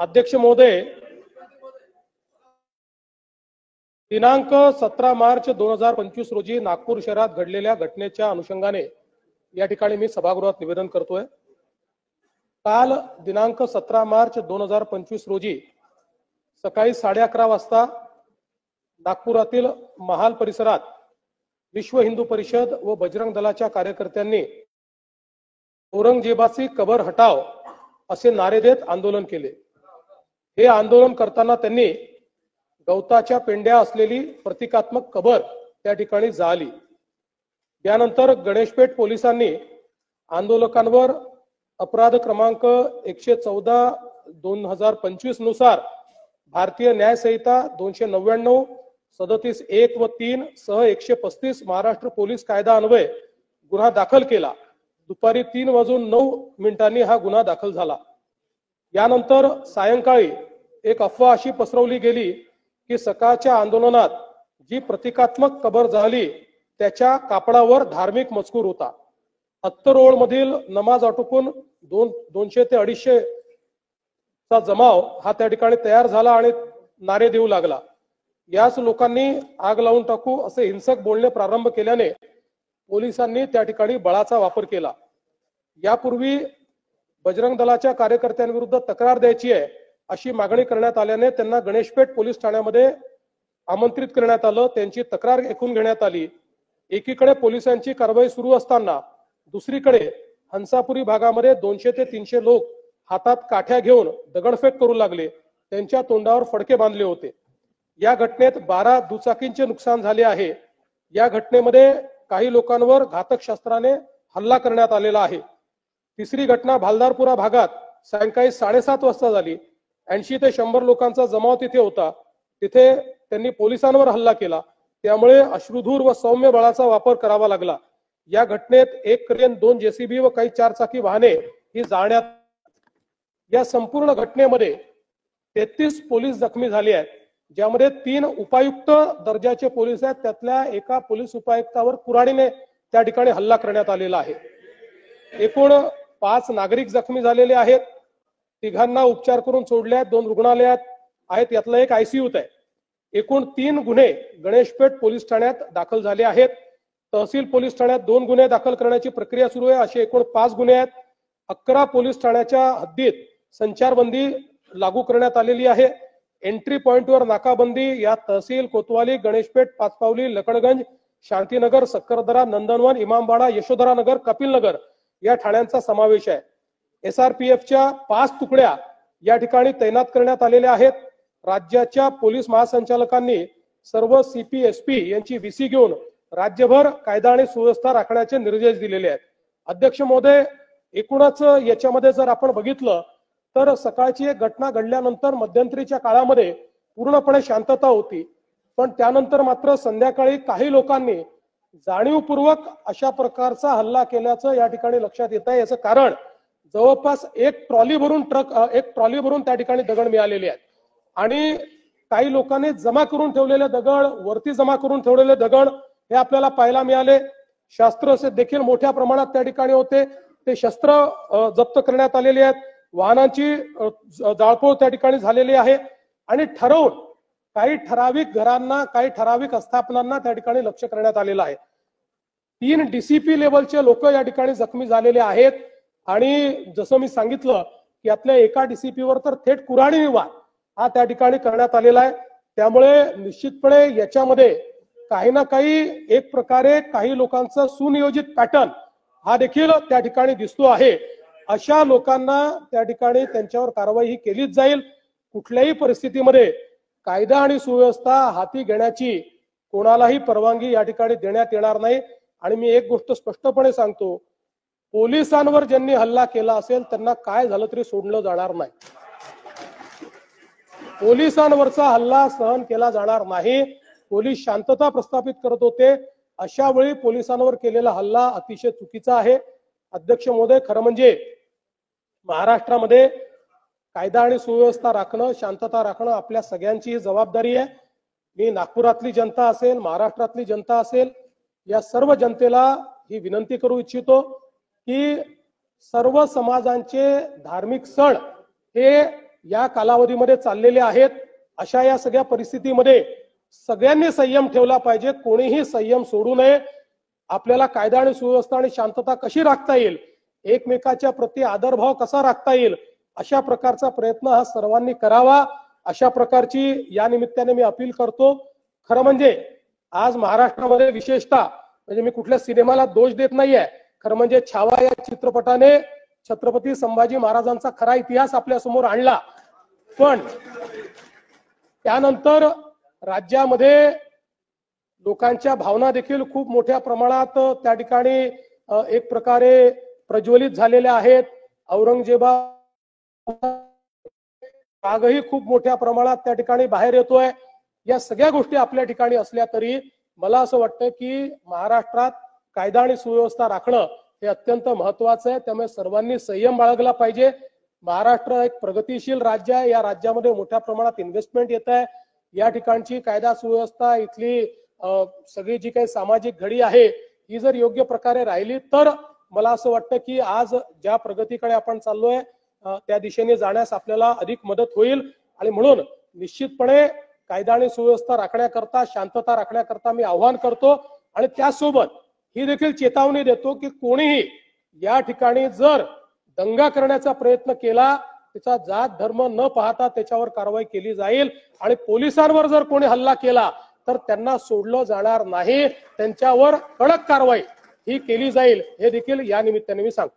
अध्यक्ष महोदय, दिनांक 17 मार्च 2025 रोजी नागपूर शहरात घडलेल्या घटनेच्या अनुषंगाने या ठिकाणी मी सभागृहात निवेदन करतोय। काल दिनांक 17 मार्च 2025 रोजी सकाळी 11:30 वाजता नागपुरातील महाल परिसरात विश्व हिंदू परिषद व बजरंग दलाच्या कार्यकर्त्यांनी औरंगजेबाची कबर हटाव असे नारे देत आंदोलन केले। हे आंदोलन करताना त्यांनी गवताच्या पेंड्या असलेली प्रतिकात्मक कबर त्या ठिकाणी जाळली। यानंतर गणेशपेठ पोलिसांनी आंदोलकांवर अपराध क्रमांक 114/2025 नुसार भारतीय न्याय संहिता 299 37(1) व 3 सह 135 महाराष्ट्र पोलीस कायदा अन्वये गुन्हा दाखल केला। दुपारी 3:09 हा गुन्हा दाखल झाला। यानंतर सायंकाळी एक अफवा अशी पसरवली गेली की सकाळच्या आंदोलनात जी प्रतिकात्मक कबर झाली त्याच्या कापडावर धार्मिक मजकूर होता। अत्तरोळ मधील नमाज आटोपून 200 ते 250 चा जमाव हा त्या ठिकाणी तयार झाला आणि नारे देऊ लागला। याच लोकांनी आग लावून टाकू असे हिंसक बोलणे प्रारंभ केल्याने पोलिसांनी त्या ठिकाणी बळाचा वापर केला। यापूर्वी बजरंग दलाच्या कार्यकर्त्यांविरुद्ध तक्रार द्यायची आहे अशी मागणी करण्यात आल्याने त्यांना गणेशपेठ पोलीस ठाण्यामध्ये आमंत्रित करण्यात आलं। त्यांची तक्रार ऐकून घेण्यात आली। एकीकडे पोलिसांची कारवाई सुरू असताना दुसरीकडे हंसापुरी भागामध्ये 200 ते 300 लोक हातात काठ्या घेऊन दगडफेक करू लागले। त्यांच्या तोंडावर फडके बांधले होते। या घटनेत 12 दुचाकींचे नुकसान झाले आहे। या घटनेमध्ये काही लोकांवर घातक शस्त्राने हल्ला करण्यात आलेला आहे। तिसरी घटना भालदारपुरा भागात सायंकाळी 7:30 वाजता झाली। 80 ते 100 लोकांचा जमाव तिथे होता। तिथे त्यांनी पोलिसांवर हल्ला केला, त्यामुळे अश्रुधूर व सौम्य बळाचा वापर करावा लागला। या घटनेत एक क्रेन, 2 जेसीबी व काही 4 चाकी वाहने ही जाळण्यात। या संपूर्ण घटनेमध्ये 33 पोलीस जखमी झाले आहेत, ज्यामध्ये 3 उपायुक्त दर्जाचे पोलीस आहेत। त्यातल्या एका पोलीस उपायुक्तावर कुऱ्हाडीने त्या ठिकाणी हल्ला करण्यात आलेला आहे। एकूण 5 नागरिक जखमी झालेले आहेत। 3घांना उपचार करून सोडले आहेत। 2 रुग्णालयात आहेत, यातला एक आयसीयूत आहे। एकूण 3 गुन्हे गणेशपेठ पोलीस ठाण्यात दाखल झाले आहेत। तहसील पोलीस ठाण्यात 2 गुन्हे दाखल करण्याची प्रक्रिया सुरू आहे। असे एकूण 5 गुन्हे आहेत। 11 पोलीस ठाण्याच्या हद्दीत संचारबंदी लागू करण्यात आलेली आहे। एंट्री पॉइंटवर नाकाबंदी या तहसील कोतवाली, गणेशपेठ, पाचपावली, लकडगंज, शांतीनगर, सक्करदरा, नंदनवन, इमामबाड़ा, यशोधरा नगर, कपिल नगर या ठाण्यांचा समावेश आहे। SRPFच्या 5 तुकड्या या ठिकाणी तैनात करण्यात आलेल्या आहेत। राज्याच्या पोलीस महासंचालकांनी सर्व CP/SP यांची VC घेऊन राज्यभर कायदा आणि सुव्यवस्था राखण्याचे निर्देश दिलेले आहेत। अध्यक्ष महोदय, एकूणच याच्यामध्ये जर आपण बघितलं तर सकाळची एक घटना घडल्यानंतर मध्यंतरीच्या काळामध्ये पूर्णपणे शांतता होती, पण त्यानंतर मात्र संध्याकाळी काही लोकांनी जाणीवपूर्वक अशा प्रकारचा हल्ला केल्याचं या ठिकाणी लक्षात येत आहे। याचं कारण जवळपास एक ट्रॉली भरून त्या ठिकाणी दगड मिळालेले आहेत आणि काही लोकांनी जमा करून ठेवलेले दगड, वरती जमा करून ठेवलेले दगड हे आपल्याला पाहायला मिळाले। शस्त्र देखील मोठ्या प्रमाणात त्या ठिकाणी होते, ते शस्त्र जप्त करण्यात आलेले आहेत। वाहनांची जाळपोळ त्या ठिकाणी झालेली आहे आणि ठरवून काही ठराविक घरांना, काही ठराविक आस्थापनांना त्या ठिकाणी लक्ष करण्यात आलेलं आहे। 3 DCP लेवलचे लोक या ठिकाणी जखमी झालेले आहेत आणि जसं मी सांगितलं की यातल्या एका DCP वर तर थेट कुऱ्हाडीने वार हा त्या ठिकाणी करण्यात आलेला आहे। त्यामुळे निश्चितपणे याच्यामध्ये काही ना काही एक प्रकारे काही लोकांचा सुनियोजित पॅटर्न हा देखील त्या ठिकाणी दिसतो आहे। अशा लोकांना त्या ठिकाणी त्यांच्यावर कारवाई ही केलीच जाईल। कुठल्याही परिस्थितीमध्ये कायदा आणि सुव्यवस्था हाती घेण्याची कोणालाही परवानगी या ठिकाणी देण्यात येणार नाही। आणि मी एक गोष्ट स्पष्टपणे सांगतो, पोलिसांवर ज्यांनी हल्ला केला असेल त्यांना काय झालं तरी सोडलं जाणार नाही। पोलिसांवरचा हल्ला सहन केला जाणार नाही। पोलीस शांतता प्रस्थापित करत होते, अशा वेळी पोलिसांवर केलेला हल्ला अतिशय चुकीचा आहे। अध्यक्ष महोदय, खरं म्हणजे महाराष्ट्रामध्ये कायदा आणि सुव्यवस्था राखणं, शांतता राखणं आपल्या सगळ्यांची जबाबदारी आहे। मी नागपुरातली जनता असेल, महाराष्ट्रातली जनता असेल, या सर्व जनतेला ही विनंती करू इच्छितो की सर्व समाजांचे धार्मिक सण हे या कालावधीमध्ये चाललेले आहेत. अशा या सगळ्या परिस्थितीमध्ये सगळ्यांनी संयम ठेवला पाहिजे. कोणीही संयम सोडू नये. आपल्याला कायदा आणि सुव्यवस्था आणि शांतता कशी राखता येईल, एकमेकाच्या प्रति आदरभाव कसा राखता येईल, अशा प्रकारचा प्रयत्न हा सर्वांनी करावा, अशा प्रकारची या निमित्ताने मी अपील करतो. खरं म्हणजे आज महाराष्ट्रामध्ये विशेषतः म्हणजे मी कुठल्या सिनेमाला दोष देत नाहीये, खरं म्हणजे छावा या चित्रपटाने छत्रपती संभाजी महाराजांचा खरा इतिहास आपल्या समोर आणला. पण त्यानंतर राज्यामध्ये लोकांच्या भावना देखील खूप मोठ्या प्रमाणात त्या ठिकाणी एक प्रकारे प्रज्वलित झालेल्या आहेत. औरंगजेबा रागही खूप मोठ्या प्रमाणात त्या ठिकाणी बाहेर येतोय. या सगळ्या गोष्टी आपल्या ठिकाणी असल्या तरी मला असं वाटतं की महाराष्ट्रात कायदा आणि सुव्यवस्था राखणं हे अत्यंत महत्वाचं आहे. त्यामुळे सर्वांनी संयम बाळगला पाहिजे. महाराष्ट्र एक प्रगतिशील राज्य आहे. या राज्यामध्ये मोठ्या प्रमाणात इन्व्हेस्टमेंट येत आहे. या ठिकाणची कायदा सुव्यवस्था, इथली सगळी जी काही सामाजिक घडी आहे ही जर योग्य प्रकारे राहिली तर मला असं वाटतं की आज ज्या प्रगतीकडे आपण चाललोय त्या दिशेने जाण्यास आपल्याला अधिक मदत होईल. आणि म्हणून निश्चितपणे कायदा आणि सुव्यवस्था राखण्याकरता, शांतता राखण्याकरता मी आवाहन करतो. आणि त्यासोबत ही देखील चेतावणी देतो की कोणीही या ठिकाणी जर दंगा करण्याचा प्रयत्न केला, त्याचा जात धर्म न पाहता त्याच्यावर कारवाई केली जाईल. आणि पोलिसांवर जर कोणी हल्ला केला तर त्यांना सोडलं जाणार नाही. त्यांच्यावर कडक कारवाई ही केली जाईल, हे देखील या निमित्ताने मी सांगतो.